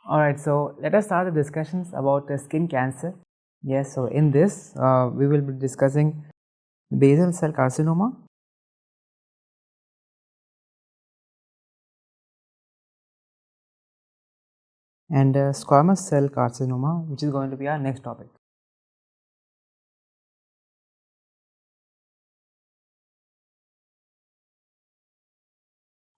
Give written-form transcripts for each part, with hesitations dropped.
Alright, so let us start the discussions about skin cancer. Yes, so in this we will be discussing basal cell carcinoma and squamous cell carcinoma, which is going to be our next topic.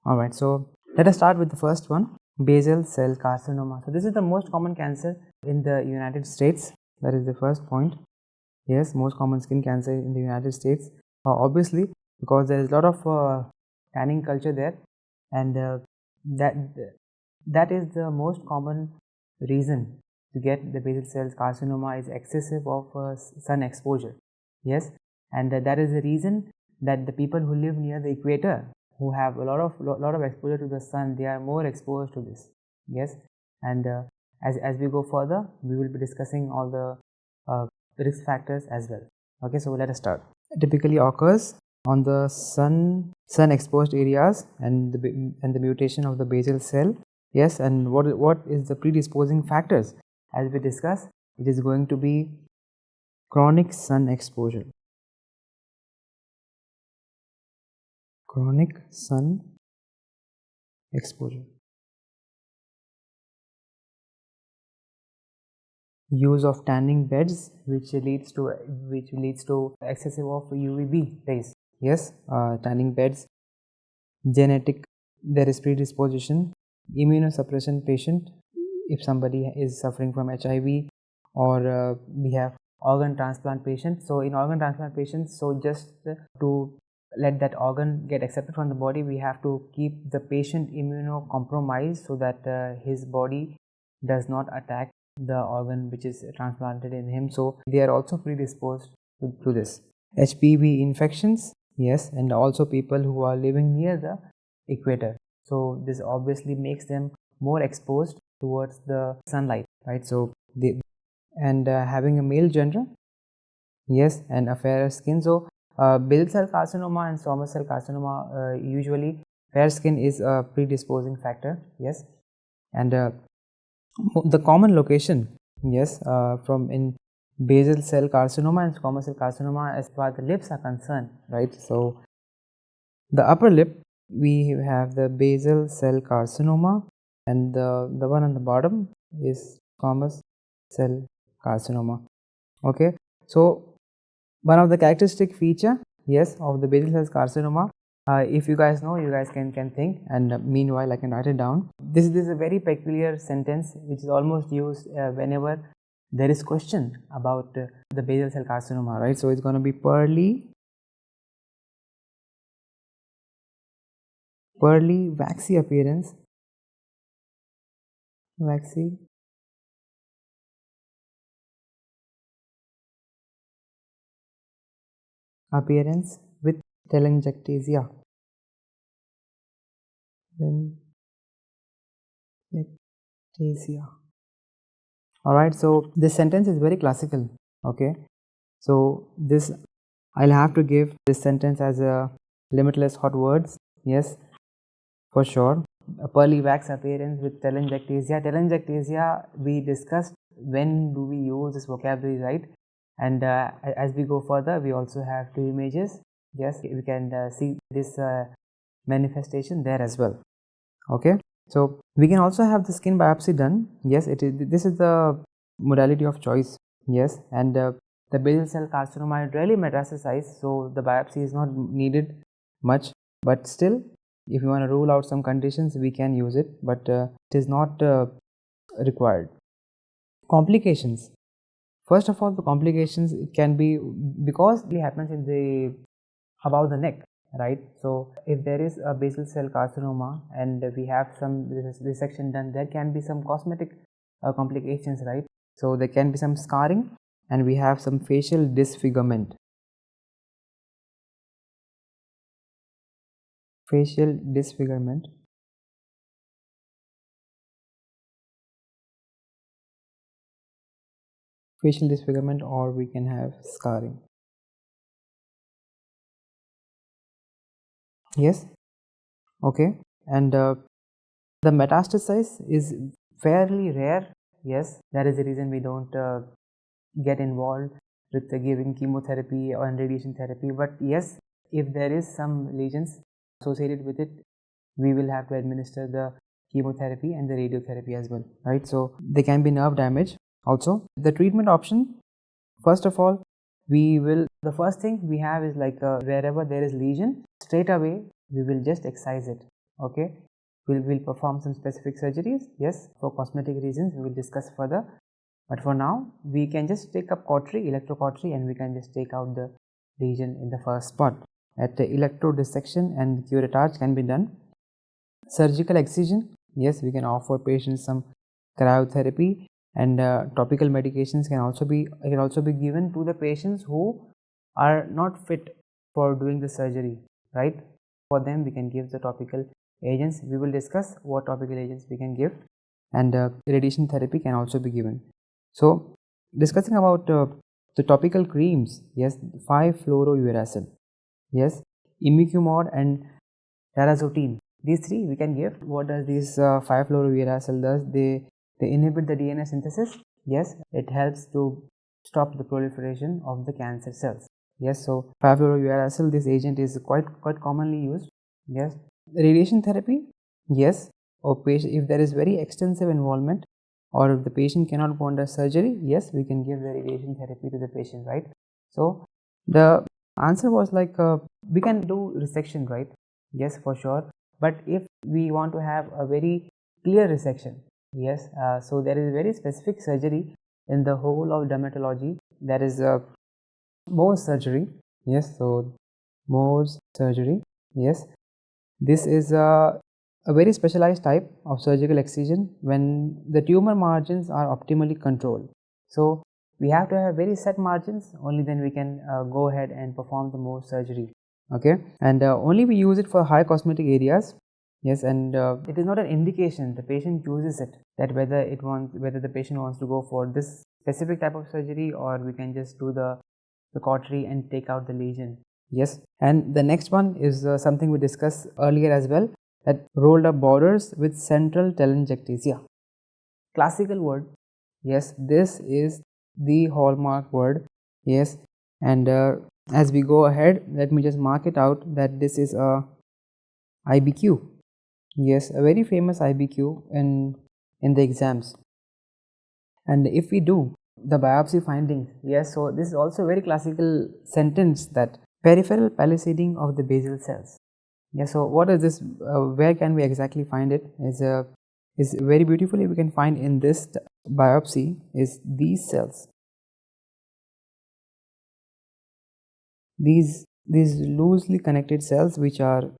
Alright, so let us start with the first one, basal cell carcinoma. So this is the most common cancer in the United States. That is the first point. Yes, most common skin cancer in the United States. Obviously, because there is a lot of tanning culture there, and that is the most common reason to get the basal cell carcinoma is excessive of sun exposure. Yes, and that is the reason that the people who live near the equator, who have a lot of exposure to the sun, they are more exposed to this. Yes, and as we go further, we will be discussing all the risk factors as well. Okay, so let us start. It typically occurs on the sun exposed areas and the mutation of the basal cell. Yes, and what is the predisposing factors? As we discussed, it is going to be chronic sun exposure. Chronic sun exposure. Use of tanning beds, which leads to excessive of UVB rays. Yes, tanning beds. Genetic, there is predisposition. Immunosuppression patient, if somebody is suffering from HIV, or we have organ transplant patients. So in organ transplant patients, so just to let that organ get accepted from the body, we have to keep the patient immunocompromised so that his body does not attack the organ which is transplanted in him. So they are also predisposed to this. HPV infections, yes, and also people who are living near the equator. So this obviously makes them more exposed towards the sunlight, right? So having a male gender, yes, and a fairer skin. So basal cell carcinoma and squamous cell carcinoma, usually fair skin is a predisposing factor. Yes, and the common location, yes, from in basal cell carcinoma and squamous cell carcinoma as far as the lips are concerned, right? So the upper lip, we have the basal cell carcinoma, and the one on the bottom is squamous cell carcinoma. Okay, so one of the characteristic feature, yes, of the basal cell carcinoma, if you guys know, you guys can think, and meanwhile I can write it down. This is a very peculiar sentence which is almost used whenever there is question about the basal cell carcinoma, right? So it's going to be pearly waxy appearance, waxy appearance with telangiectasia. Alright, so this sentence is very classical. Okay, so this I'll have to give this sentence as a limitless hot words. Yes, for sure. A pearly wax appearance with telangiectasia. Telangiectasia, we discussed when do we use this vocabulary, right? And as we go further, we also have two images. Yes, we can see this manifestation there as well. Okay, so we can also have the skin biopsy done. Yes, this is the modality of choice. Yes, and the basal cell carcinoma rarely metastasizes, so the biopsy is not needed much, but still, if you want to rule out some conditions, we can use it, but it is not required. Complications. First of all, the complications, it can be because it happens in the above the neck, right? So if there is a basal cell carcinoma and we have some resection done, there can be some cosmetic complications, right? So there can be some scarring, and we have some facial disfigurement. Facial disfigurement. Facial disfigurement, or we can have scarring. Yes, okay, and the metastasis is fairly rare. Yes, that is the reason we don't get involved with giving chemotherapy or radiation therapy. But yes, if there is some lesions associated with it, we will have to administer the chemotherapy and the radiotherapy as well, right? So there can be nerve damage also. The treatment option, first of all, the first thing we have is like wherever there is lesion, straight away we will just excise it. Okay, we'll perform some specific surgeries. Yes, for cosmetic reasons we will discuss further, but for now we can just take up cautery, electrocautery, and we can just take out the lesion in the first spot. At the electrodissection and curettage can be done. Surgical excision, yes, we can offer patients some cryotherapy, and topical medications can also be given to the patients who are not fit for doing the surgery, right? For them we can give the topical agents. We will discuss what topical agents we can give, and radiation therapy can also be given. So discussing about the topical creams, yes, 5-fluorouracil, yes, imiquimod and tazotine. These three we can give. What does this 5-fluorouracil does? They inhibit the DNA synthesis. Yes, it helps to stop the proliferation of the cancer cells. Yes, so 5-fluorouracil, this agent is quite commonly used. Yes, radiation therapy. Yes, or patient, if there is very extensive involvement, or if the patient cannot go under surgery, yes, we can give the radiation therapy to the patient, right? So the answer was like we can do resection, right? Yes, for sure. But if we want to have a very clear resection, yes, so there is a very specific surgery in the whole of dermatology, that is Mohs surgery. Yes, so Mohs surgery, yes, this is a very specialized type of surgical excision when the tumor margins are optimally controlled. So we have to have very set margins, only then we can go ahead and perform the Mohs surgery. Okay, and only we use it for high cosmetic areas. Yes, and it is not an indication. The patient chooses it, that whether the patient wants to go for this specific type of surgery, or we can just do the cautery and take out the lesion. Yes, and the next one is something we discussed earlier as well, that rolled up borders with central telangiectasia. Classical word. Yes, this is the hallmark word. Yes, and as we go ahead, let me just mark it out that this is a IBQ. Yes, a very famous IBQ in the exams. And if we do the biopsy findings, yes, so this is also a very classical sentence, that peripheral palisading of the basal cells. Yes, so what is this? Where can we exactly find it? Is very beautifully we can find in this biopsy is these cells. These loosely connected cells, which are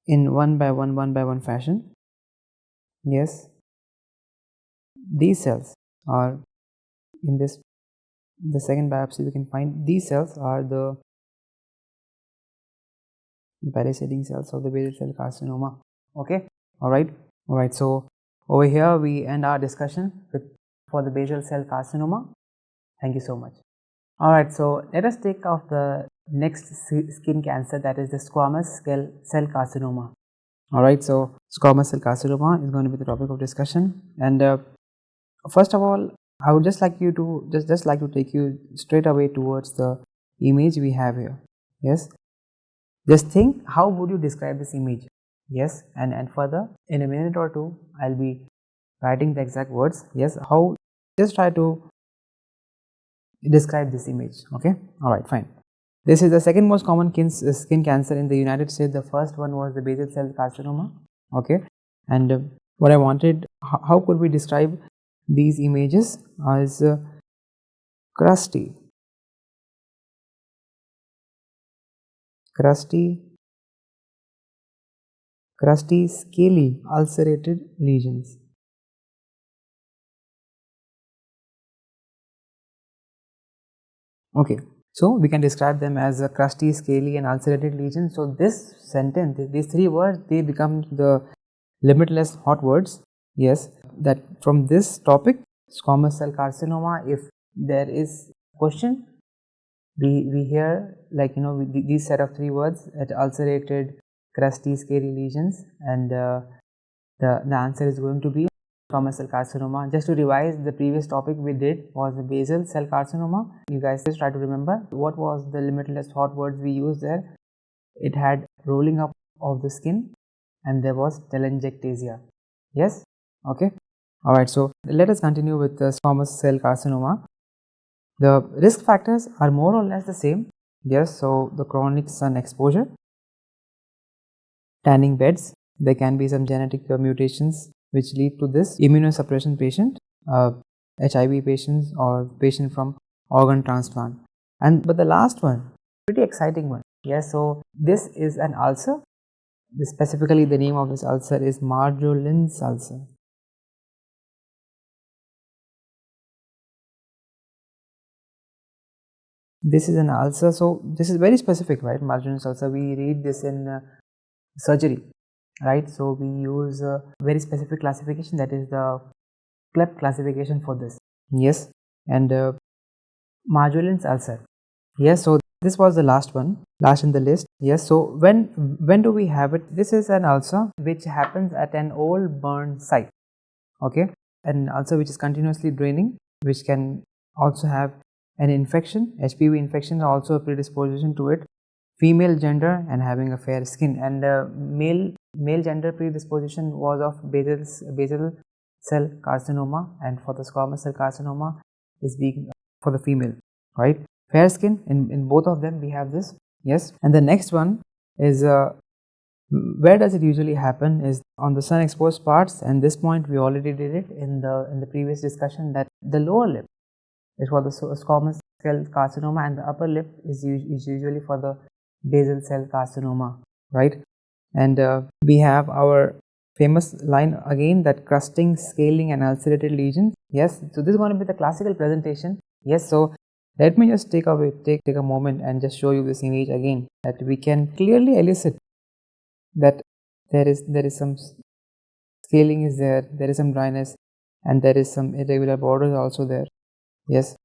in one by one fashion. Yes, these cells are in the second biopsy we can find these cells are the palisading cells of the basal cell carcinoma. Okay, all right, so over here we end our discussion for the basal cell carcinoma. Thank you so much. All right, so let us take off the next skin cancer, that is the squamous cell carcinoma. All right, so squamous cell carcinoma is going to be the topic of discussion, and first of all, I would just like to take you straight away towards the image we have here. Yes, just think, how would you describe this image? Yes, and further in a minute or two I'll be writing the exact words. Yes, how, just try to describe this image. Okay, all right, fine. This is the second most common skin cancer in the United States. The first one was the basal cell carcinoma. Okay, and what I wanted, how could we describe these images as crusty, scaly, ulcerated lesions. Okay, so we can describe them as a crusty, scaly and ulcerated lesions. So this sentence, these three words, they become the limitless hot words. Yes, that from this topic, squamous cell carcinoma, if there is question, we hear, like, you know, these set of three words, at ulcerated, crusty, scaly lesions, and The answer is going to be squamous cell carcinoma. Just to revise, the previous topic we did was the basal cell carcinoma. You guys just try to remember what was the limitless hot words we used there. It had rolling up of the skin, and there was telangiectasia. Yes? Okay. Alright, so let us continue with the squamous cell carcinoma. The risk factors are more or less the same. Yes, so the chronic sun exposure, tanning beds, there can be some genetic mutations which lead to this, immunosuppression patient, HIV patients, or patient from organ transplant. But the last one, pretty exciting one. Yes, so this is an ulcer. Specifically, the name of this ulcer is Marjolin's ulcer. This is an ulcer, so this is very specific, right? Marjolin's ulcer, we read this in surgery, right? So we use a very specific classification, that is the CLEP classification for this. Yes, and Marjolin's ulcer. Yes, so this was the last one, last in the list. Yes, so when do we have it? This is an ulcer which happens at an old burn site. Okay, an ulcer which is continuously draining, which can also have an infection. HPV infection is also a predisposition to it. Female gender and having a fair skin, and male gender predisposition was of basal cell carcinoma, and for the squamous cell carcinoma is being for the female, right? Fair skin in both of them we have this. Yes, and the next one is where does it usually happen is on the sun exposed parts, and this point we already did it in the previous discussion, that the lower lip is for the squamous cell carcinoma and the upper lip is usually for the basal cell carcinoma, right? And we have our famous line again, that crusting, scaling and ulcerated lesions. Yes, so this is going to be the classical presentation. Yes, so let me just take a moment and just show you this image again, that we can clearly elicit that there is some scaling is there is some dryness, and there is some irregular borders also there. Yes,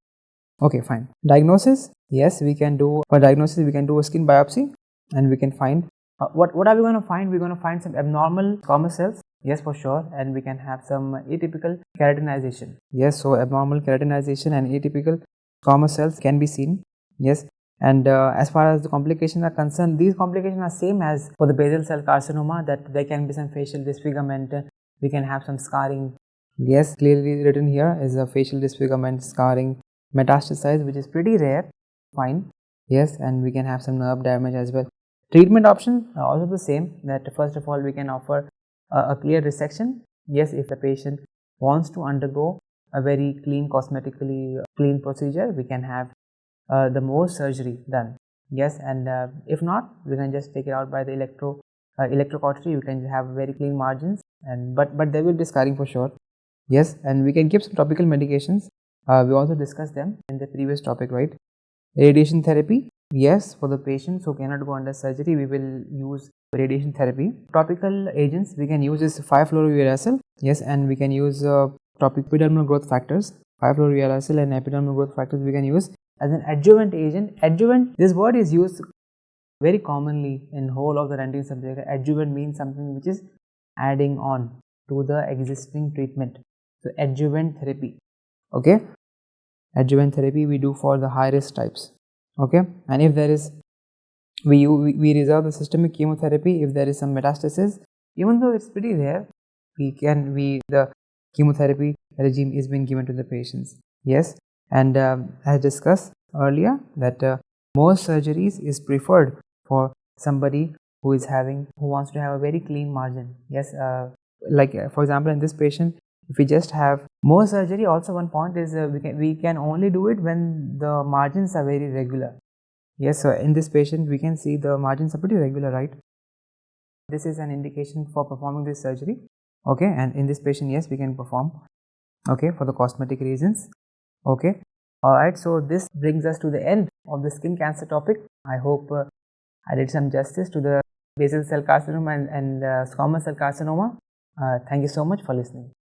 okay, fine. Diagnosis, yes, we can do for diagnosis we can do a skin biopsy, and we can find what are we going to find? We're going to find some abnormal squamous cells, yes, for sure, and we can have some atypical keratinization. Yes, so abnormal keratinization and atypical squamous cells can be seen. Yes, and as far as the complications are concerned, these complications are same as for the basal cell carcinoma, that there can be some facial disfigurement, we can have some scarring. Yes, clearly written here is a facial disfigurement, scarring, metastasizes, which is pretty rare. Fine. Yes, and we can have some nerve damage as well. Treatment options are also the same, that first of all we can offer a clear resection. Yes, if the patient wants to undergo a very clean, cosmetically clean procedure, we can have the Mohs surgery done. Yes, and if not, we can just take it out by the electrocautery. We can have very clean margins, and but there will be scarring for sure. Yes, and we can give some topical medications. We also discussed them in the previous topic, right? Radiation therapy, yes, for the patients who cannot go under surgery, we will use radiation therapy. Topical agents we can use is 5-fluorouracil, yes, and we can use topical epidermal growth factors. 5-fluorouracil and epidermal growth factors we can use as an adjuvant agent. Adjuvant, this word is used very commonly in whole of the renting subject. Adjuvant means something which is adding on to the existing treatment. So adjuvant therapy, okay, adjuvant therapy we do for the high risk types, okay. And if there is, we reserve the systemic chemotherapy if there is some metastasis, even though it's pretty rare. The chemotherapy regime is being given to the patients. Yes, and as discussed earlier, that Mohs surgeries is preferred for somebody who wants to have a very clean margin. Yes, like for example in this patient, if we just have Mohs surgery, also one point is we can only do it when the margins are very regular. Yes, so in this patient we can see the margins are pretty regular, right? This is an indication for performing this surgery, okay. And in this patient, yes, we can perform, okay, for the cosmetic reasons, okay. Alright, so this brings us to the end of the skin cancer topic. I hope I did some justice to the basal cell carcinoma and squamous cell carcinoma. Thank you so much for listening.